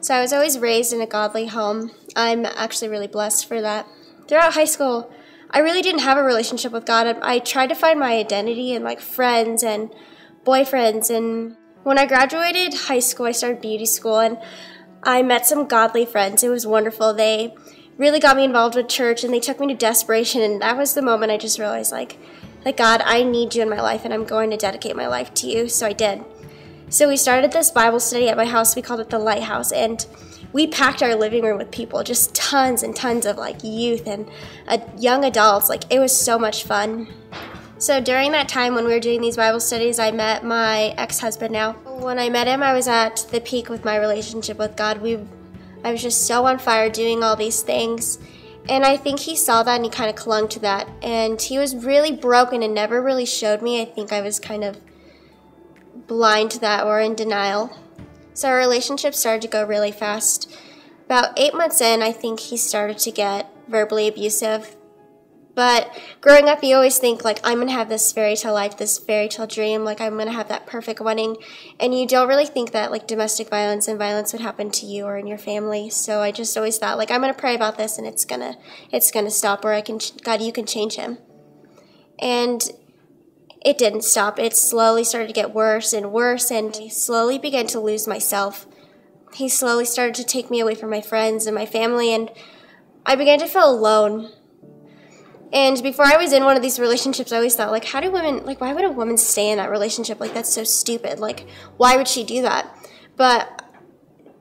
So I was always raised in a godly home. I'm actually really blessed for that. Throughout high school, I really didn't have a relationship with God. I tried to find my identity in like friends and boyfriends, and when I graduated high school, I started beauty school, and I met some godly friends. It was wonderful. They really got me involved with church, and they took me to desperation, and that was the moment I just realized, like God, I need you in my life, and I'm going to dedicate my life to you. So I did. So we started this Bible study at my house. We called it the Lighthouse, and we packed our living room with people, just tons and tons of like youth and young adults. Like, it was so much fun. So during that time when we were doing these Bible studies, I met my ex-husband now. When I met him, I was at the peak with my relationship with God. I was just so on fire doing all these things. And I think he saw that and he kind of clung to that. And he was really broken and never really showed me. I think I was kind of blind to that or in denial. So our relationship started to go really fast. About 8 months in, I think he started to get verbally abusive. But growing up, you always think, like, I'm going to have this fairy tale life, this fairy tale dream, like, I'm going to have that perfect wedding. And you don't really think that, like, domestic violence and violence would happen to you or in your family. So I just always thought, like, I'm going to pray about this and it's gonna stop, or God, you can change him. And it didn't stop. It slowly started to get worse and worse, and I slowly began to lose myself. He slowly started to take me away from my friends and my family, and I began to feel alone. And before I was in one of these relationships, I always thought, like, why would a woman stay in that relationship? Like, that's so stupid. Like, why would she do that? But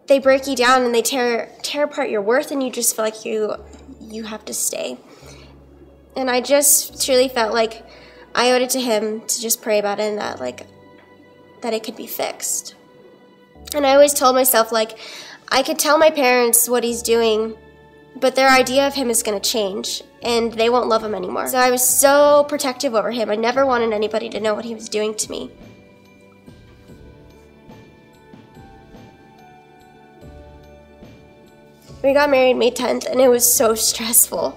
they break you down and they tear apart your worth, and you just feel like you have to stay. And I just truly felt like I owed it to him to just pray about it, and that it could be fixed. And I always told myself, like, I could tell my parents what he's doing, but their idea of him is going to change, and they won't love him anymore. So I was so protective over him. I never wanted anybody to know what he was doing to me. We got married May 10th, and it was so stressful.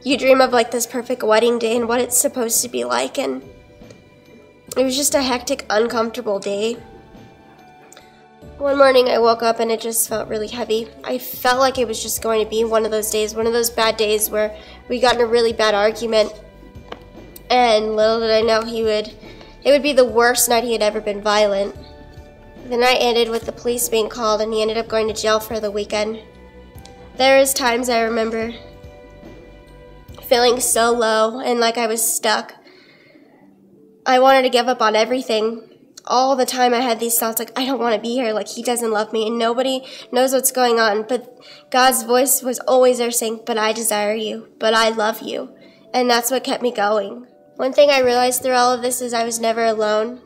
You dream of, like, this perfect wedding day and what it's supposed to be like, and it was just a hectic, uncomfortable day. One morning I woke up and it just felt really heavy. I felt like it was just going to be one of those days, one of those bad days where we got in a really bad argument, and little did I know it would be the worst night he had ever been violent. The night ended with the police being called, and he ended up going to jail for the weekend. There was times I remember feeling so low and like I was stuck. I wanted to give up on everything. All the time I had these thoughts, like, I don't want to be here, like, he doesn't love me, and nobody knows what's going on. But God's voice was always there saying, but I desire you, but I love you. And that's what kept me going. One thing I realized through all of this is I was never alone.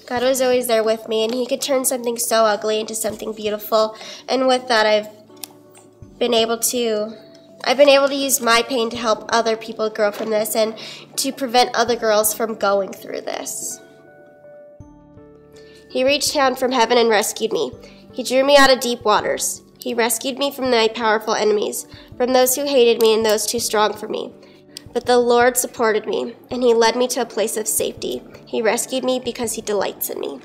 God was always there with me, and he could turn something so ugly into something beautiful. And with that, I've been able to use my pain to help other people grow from this and to prevent other girls from going through this. He reached down from heaven and rescued me. He drew me out of deep waters. He rescued me from my powerful enemies, from those who hated me and those too strong for me. But the Lord supported me, and he led me to a place of safety. He rescued me because he delights in me.